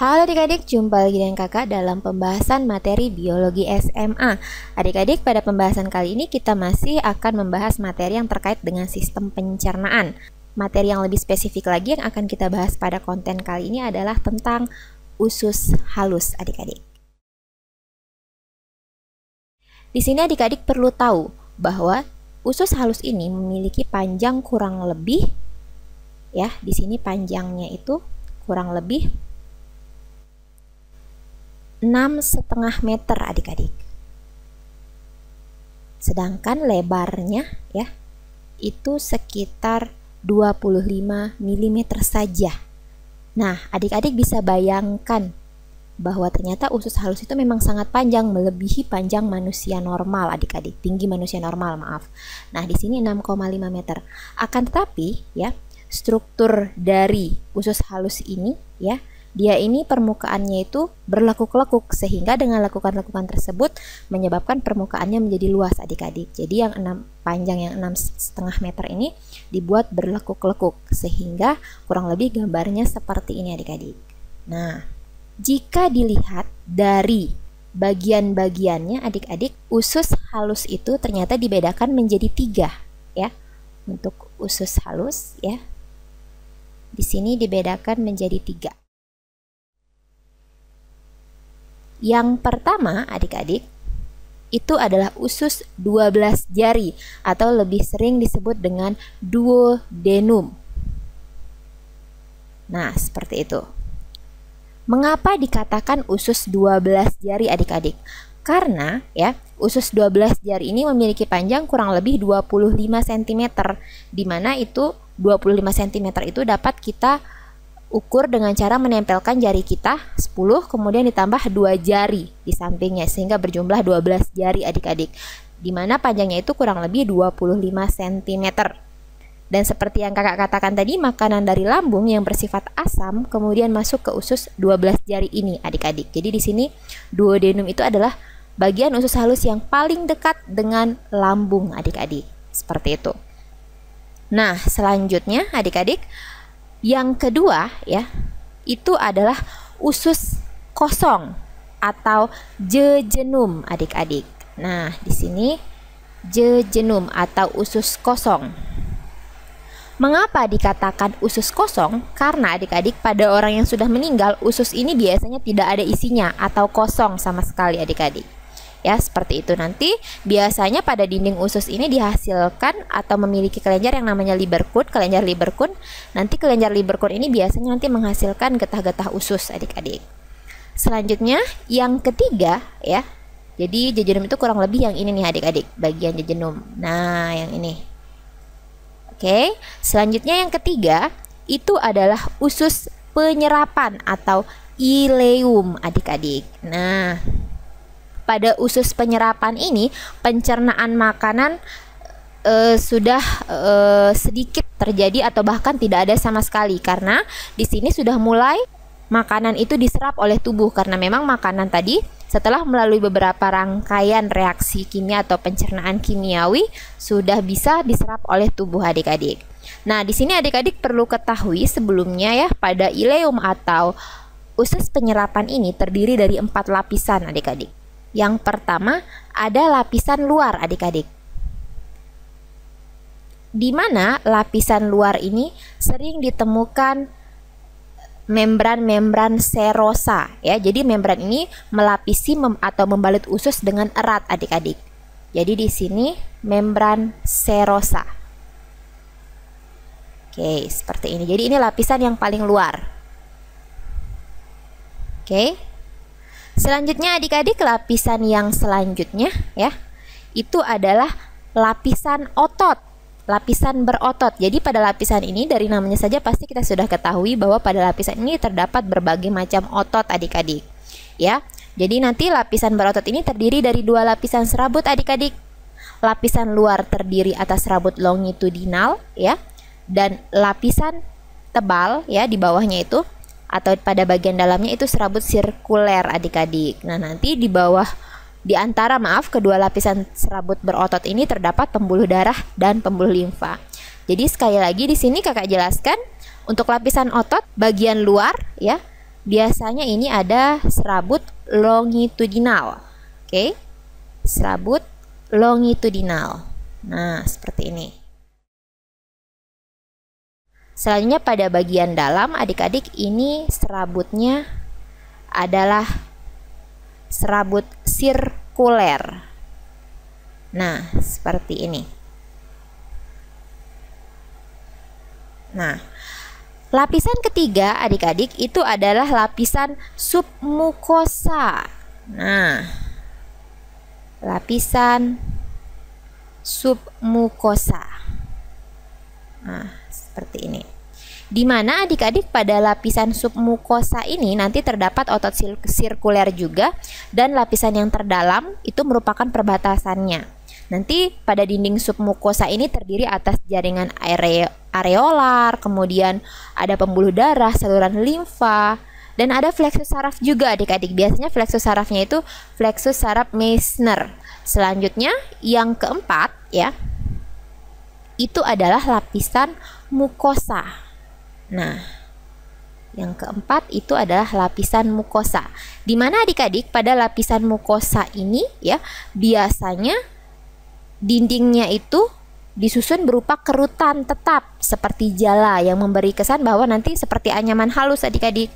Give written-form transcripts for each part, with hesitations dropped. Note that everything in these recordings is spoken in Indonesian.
Halo adik-adik, jumpa lagi dengan kakak dalam pembahasan materi biologi SMA. Adik-adik, pada pembahasan kali ini kita masih akan membahas materi yang terkait dengan sistem pencernaan. Materi yang lebih spesifik lagi yang akan kita bahas pada konten kali ini adalah tentang usus halus adik-adik. Di sini adik-adik perlu tahu bahwa usus halus ini memiliki panjang kurang lebih, ya, di sini panjangnya itu kurang lebih 6,5 meter adik-adik. Sedangkan lebarnya ya itu sekitar 25 mm saja. Nah, adik-adik bisa bayangkan bahwa ternyata usus halus itu memang sangat panjang, melebihi panjang manusia normal adik-adik, tinggi manusia normal, maaf. Nah, di sini 6,5 meter. Akan tetapi ya, struktur dari usus halus ini ya, dia ini permukaannya itu berlekuk-lekuk, sehingga dengan lekukan-lekukan tersebut menyebabkan permukaannya menjadi luas adik-adik. Jadi yang panjang yang 6,5 meter ini dibuat berlekuk-lekuk, sehingga kurang lebih gambarnya seperti ini adik-adik. Nah, jika dilihat dari bagian-bagiannya adik-adik, usus halus itu ternyata dibedakan menjadi 3 ya. Untuk usus halus ya, di sini dibedakan menjadi 3. Yang pertama adik-adik, itu adalah usus 12 jari atau lebih sering disebut dengan duodenum. Nah, seperti itu. Mengapa dikatakan usus 12 jari adik-adik? Karena ya, usus 12 jari ini memiliki panjang kurang lebih 25 cm, di mana itu 25 cm itu dapat kita ukur dengan cara menempelkan jari kita 10 kemudian ditambah 2 jari di sampingnya sehingga berjumlah 12 jari adik-adik, dimana panjangnya itu kurang lebih 25 cm. Dan seperti yang kakak katakan tadi, makanan dari lambung yang bersifat asam kemudian masuk ke usus 12 jari ini adik-adik. Jadi di sini duodenum itu adalah bagian usus halus yang paling dekat dengan lambung adik-adik, seperti itu. Nah, selanjutnya adik-adik, yang kedua ya, itu adalah usus kosong atau jejunum adik-adik. Nah, di sini jejunum atau usus kosong. Mengapa dikatakan usus kosong? Karena adik-adik, pada orang yang sudah meninggal, usus ini biasanya tidak ada isinya atau kosong sama sekali adik-adik. Ya, seperti itu. Nanti biasanya pada dinding usus ini dihasilkan atau memiliki kelenjar yang namanya Lieberkühn, kelenjar Lieberkühn. Nanti kelenjar Lieberkühn ini biasanya nanti menghasilkan getah-getah usus adik-adik. Selanjutnya yang ketiga ya. Jadi jejunum itu kurang lebih yang ini nih adik-adik, bagian jejunum. Nah, yang ini. Oke, selanjutnya yang ketiga itu adalah usus penyerapan atau ileum adik-adik. Nah, pada usus penyerapan ini pencernaan makanan sudah sedikit terjadi atau bahkan tidak ada sama sekali, karena di sini sudah mulai makanan itu diserap oleh tubuh, karena memang makanan tadi setelah melalui beberapa rangkaian reaksi kimia atau pencernaan kimiawi sudah bisa diserap oleh tubuh adik-adik. Nah, di sini adik-adik perlu ketahui sebelumnya ya, pada ileum atau usus penyerapan ini terdiri dari 4 lapisan adik-adik. Yang pertama ada lapisan luar adik-adik, di mana lapisan luar ini sering ditemukan membran-membran serosa ya. Jadi membran ini melapisi atau membalut usus dengan erat adik-adik. Jadi di sini membran serosa. Oke, seperti ini. Jadi ini lapisan yang paling luar. Oke. Selanjutnya adik-adik, lapisan yang selanjutnya ya, itu adalah lapisan otot, lapisan berotot. Jadi pada lapisan ini dari namanya saja pasti kita sudah ketahui bahwa pada lapisan ini terdapat berbagai macam otot adik-adik ya. Jadi nanti lapisan berotot ini terdiri dari 2 lapisan serabut adik-adik. Lapisan luar terdiri atas serabut longitudinal ya, dan lapisan tebal ya di bawahnya itu atau pada bagian dalamnya itu serabut sirkuler adik-adik. Nah, nanti di bawah, di antara kedua lapisan serabut berotot ini terdapat pembuluh darah dan pembuluh limfa. Jadi sekali lagi di sini kakak jelaskan, untuk lapisan otot bagian luar ya, biasanya ini ada serabut longitudinal. Oke, serabut longitudinal. Nah, seperti ini. Selanjutnya pada bagian dalam, adik-adik, ini serabutnya adalah serabut sirkuler. Nah, seperti ini. Nah, lapisan ketiga, adik-adik, itu adalah lapisan submukosa. Nah, lapisan submukosa. Nah, seperti ini. Di mana adik-adik pada lapisan submukosa ini nanti terdapat otot sirkuler juga, dan lapisan yang terdalam itu merupakan perbatasannya. Nanti pada dinding submukosa ini terdiri atas jaringan areolar, kemudian ada pembuluh darah, saluran limfa, dan ada plexus saraf juga, adik-adik. Biasanya plexus sarafnya itu plexus saraf Meissner. Selanjutnya yang keempat ya, itu adalah lapisan mukosa. Nah, yang keempat itu adalah lapisan mukosa. Di mana adik-adik pada lapisan mukosa ini ya, biasanya dindingnya itu disusun berupa kerutan tetap seperti jala yang memberi kesan bahwa nanti seperti anyaman halus, adik-adik.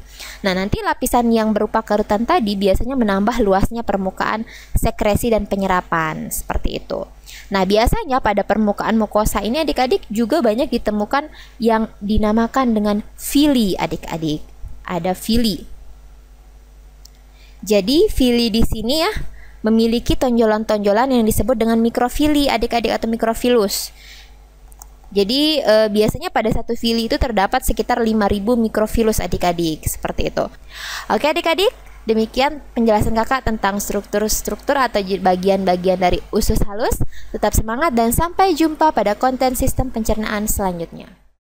Nah, nanti lapisan yang berupa kerutan tadi biasanya menambah luasnya permukaan sekresi dan penyerapan, seperti itu. Nah, biasanya pada permukaan mukosa ini, adik-adik, juga banyak ditemukan yang dinamakan dengan villi, adik-adik. Ada villi. Jadi villi di sini ya memiliki tonjolan-tonjolan yang disebut dengan mikrovilli, adik-adik, atau mikrofilus. Jadi biasanya pada satu villi itu terdapat sekitar 5.000 mikrofilus, adik-adik, seperti itu. Oke, adik-adik, demikian penjelasan kakak tentang struktur-struktur atau bagian-bagian dari usus halus. Tetap semangat dan sampai jumpa pada konten sistem pencernaan selanjutnya.